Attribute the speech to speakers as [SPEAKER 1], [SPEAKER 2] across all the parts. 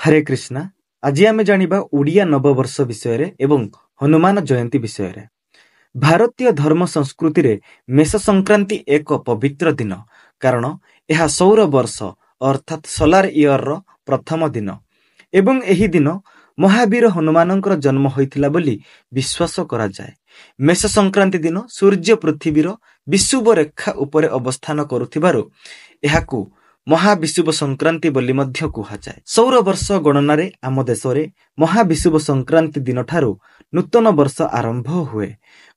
[SPEAKER 1] हरे कृष्णा। आज आम जानिबा ओडिया नववर्ष विषय एवं हनुमान जयंती विषय। भारतीय धर्म संस्कृति रे मेष संक्रांति एक पवित्र दिन, कारण यह सौर वर्ष अर्थात सोलार इयर रो प्रथम दिन एवं एही दिन महावीर हनुमानंकर जन्म होइथिला बोली विश्वास करा जाए। मेष संक्रांति दिन सूर्य पृथ्वीर विषुव रेखा उपरे अवस्थान करुथिबारु एहाकू महाविषुव संक्रांति बोली मध्य कुहाଯାଏ। सौर वर्ष गणनारे आम देशरे महाविषुव संक्रांति दिन ठारू नूतन वर्ष आरंभ हुए।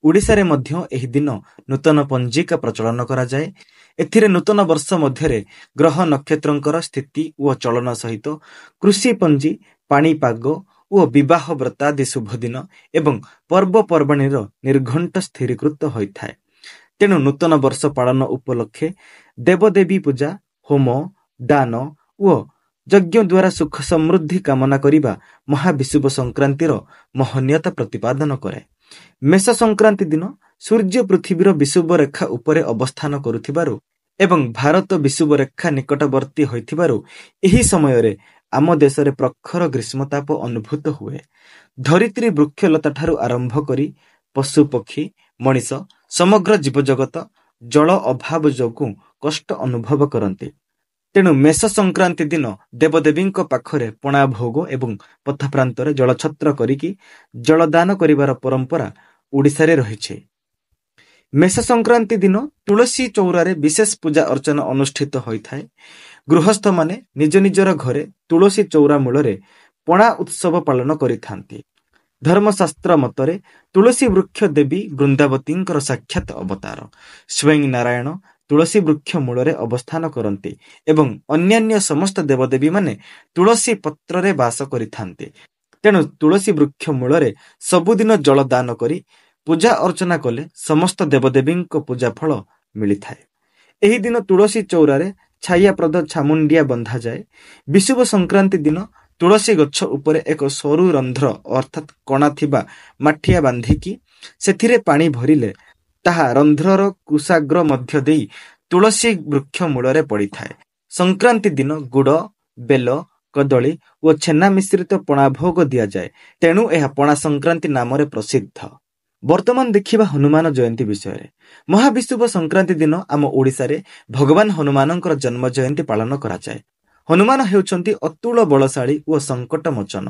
[SPEAKER 1] ओडिशा रे मध्य एही दिन नूतन पंजिका प्रचलन करा जाए। एथिरे नूतन वर्ष मध्यरे ग्रह नक्षत्रंकर स्थिति व चलन सहित कृषि पंजी, पाणीपाग ओ विवाह व्रतादि शुभ दिन एवं पर्वपर्वाणीर निर्घंट स्थिरीकृत होइथाए। तेणु नूतन वर्ष पालन उपलक्षे देवदेवी पूजा, होम, दान ओ यज्ञ द्वारा सुख समृद्धि कामना करिबा महाविषुव संक्रांतिर महनीयता प्रतिपादन करे। मेष संक्रांति दिन सूर्य पृथ्वीर विषुव रेखा उपरे अवस्थान करुथिबारु एवं भारत विषुव रेखा निकटवर्ती होइथिबारु एही समयरे आम देशरे प्रखर ग्रीष्मताप अनुभूत हुए। धरित्री वृक्षलता ठारू आरंभ करी पशु पक्षी मनीष समग्र जीवजगत जल अभाव जोगु कष्ट अनुभव करते। तेणु मेष संक्रांति दिन देवदेवी पाखरे पणा भोग एवं पथप्रांतरे जलछत्र करिकी जलदान करिवार परंपरा ओडिशा रे रहिछे। मेष संक्रांति दिन तुलसी चौरारे विशेष पूजा अर्चना अनुष्ठित होइथाए। गृहस्थ माने निज निजर घरे तुलसी चौरा मूलरे पणा उत्सव पालन करिथांती। धर्मशास्त्र मतरे तुलसी वृक्ष देवी वृंदावतींकर साक्षात अवतार। स्वयं नारायण तुलसी वृक्ष मूलरे अवस्थान करते एवं अन्यान्य समस्त देवदेवी माने तुलसी पत्ररे वास करिथांते। तेणु तुलसी वृक्ष मूलरे सबुदिन जल दान करी पूजा अर्चना कले समस्त देवदेवी पूजा फल मिलिथाए। एही दिन तुलसी चौरारे छायाप्रद छामुंडिया बंधा जाए। विषुव संक्रांति दिन तुलसी गच्छ उपरे एक सरू रंध्र अर्थात कणा थिबा माठिया बांधिकी सेथिरे पानी भरिले ताहा रंध्रर कुशाग्र मध्य देई तुलसी वृक्ष मूलरे पड़ी थाए। संक्रांति दिन गुड़, बेल, कदली और छेना मिश्रित पणा भोग दिया जाए। तेणु यह पणा संक्रांति नाम प्रसिद्ध। वर्तमान देखिबा हनुमान जयंती विषय। महाविषुव संक्रांति दिन आम ओडिशा रे भगवान हनुमानंकर जन्म जयंती पालन करा जाए। हनुमान हेउछंती अतुल बलशाली और संकट मोचन।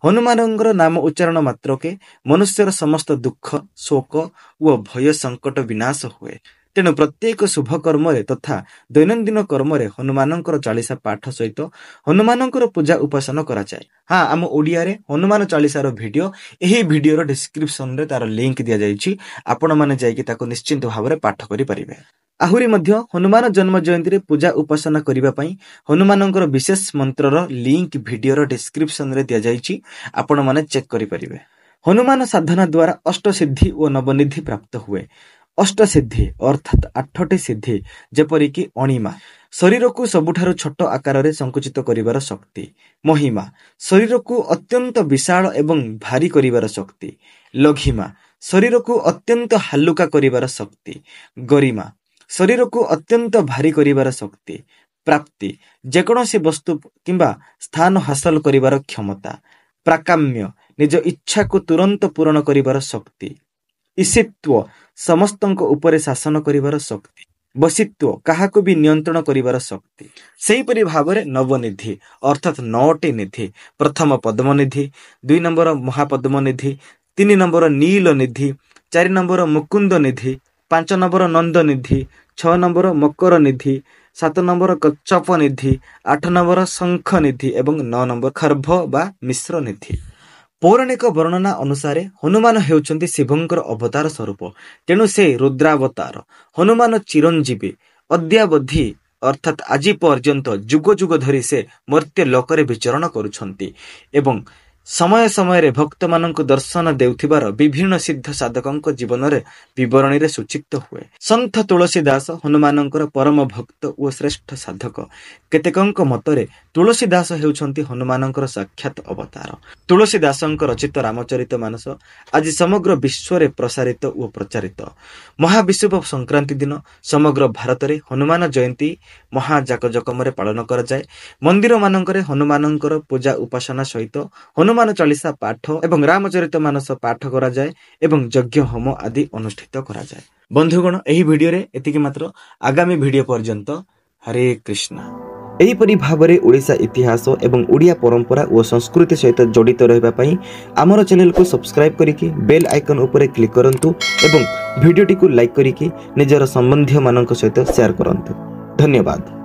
[SPEAKER 1] हनुमानंकर नाम उच्चारण मात्रके मनुष्यर समस्त दुख, शोक और भय संकट विनाश हुए। तेणु प्रत्येक शुभ कर्म तथा दैनंदिन कर्म हनुमानंकर चालीसा पाठ सहित हनुमानंकर पूजा उपासना करा जाए। हाँ, आम ओडिया रे हनुमान चालीसार वीडियो एही वीडियोर डिस्क्रिप्शन रे तार लिंक दिया जाइछि। आपण माने जाइकि ताको निश्चिंत भाव पाठ करि परिबे। आहुरी मध्य हनुमान जन्म जयंती रे पूजा उपासना करिबा पई हनुमानंकर विशेष मंत्रर लिंक वीडियोर डिस्क्रिप्शन रे दिया जाइछि। आपण माने चेक करि परिबे। हनुमान साधना द्वारा अष्ट सिद्धि और नवनिधि प्राप्त हुए। अष्ट सिद्धि अर्थात 8टी सिद्धि जेपरिकी अणिमा शरीर को सबुठारु छोट आकार रे संकुचित करिवार शक्ति, महिमा शरीर को अत्यंत विशाल एवं भारी करिवार शक्ति, लघिमा शरीर को अत्यंत हालुका करिवार शक्ति, गरिमा शरीर को अत्यंत भारी करिवार शक्ति, प्राप्ति जेकोसी वस्तु किंबा स्थान हासिल करिवार क्षमता, प्राकाम्य निज इच्छा को तुरंत पूर्ण करिवार शक्ति, ईशित्व समस्तंक उपरे शासन करिवार शक्ति, बसित्व काहाको भी नियंत्रण करिवार शक्ति। सेहीपरि भावरे नवनिधि अर्थात 9टी निधि। प्रथम पद्मनिधि, 2 नंबर महापद्मनिधि, 3 नंबर नील निधि, 4 नंबर मुकुंद निधि, 5 नंबर नंद निधि, 6 नंबर मकर निधि, 7 नंबर कच्छप निधि, 8 नंबर शंख निधि एवं 9 नंबर खर्भ बा मिश्र निधि। पौराणिक वर्णना अनुसार हनुमान हेउछंती शिवंकर अवतार स्वरूप। तेणु से रुद्रावतार। हनुमान चिरंजीवी अद्यावधि अर्थात आज पर्यंत जुग जुग धरी से मर्त्य लोकरे विचरण करुछंती एवं समय समय भक्त मानक दर्शन देउथिबार विभिन्न सिद्ध साधकों जीवन में बरणी सूचित हुए। संत तुलसीदास हनुमानंकर परम भक्त और श्रेष्ठ साधक। केतेकंक मतरे तुलसीदास हेउछंती हनुमानंकर साक्षात अवतार। तुलसीदास रचित रामचरित मानस आज समग्र विश्व में प्रसारित और प्रचारित। महाविषुव संक्रांति दिन समग्र भारत में हनुमान जयंती महाजाकजकम पालन कर जाए। मंदिर मानकरे हनुमानंकर पूजा उपासना सहित हनुमान चालीसा पाठ एवं रामचरित मानस पाठ करा जाए एवं यज्ञ होम आदि अनुष्ठित करा जाए। बंधुगण एही भिडियो रे एतिकी मात्र। आगामी भिडियो पर्यंत हरे कृष्णा। एहीपरि भावरे ओडिशा इतिहास एवं ओडिया परंपरा और संस्कृति सहित जड़ित रहबा पई आमर चैनल को सब्सक्राइब करिकि बेल आइकन उपरे क्लिक करंतु एवं भिडियोटी को लाइक करिकि निजर संबंधी मानक सहित शेयर करंतु। धन्यवाद।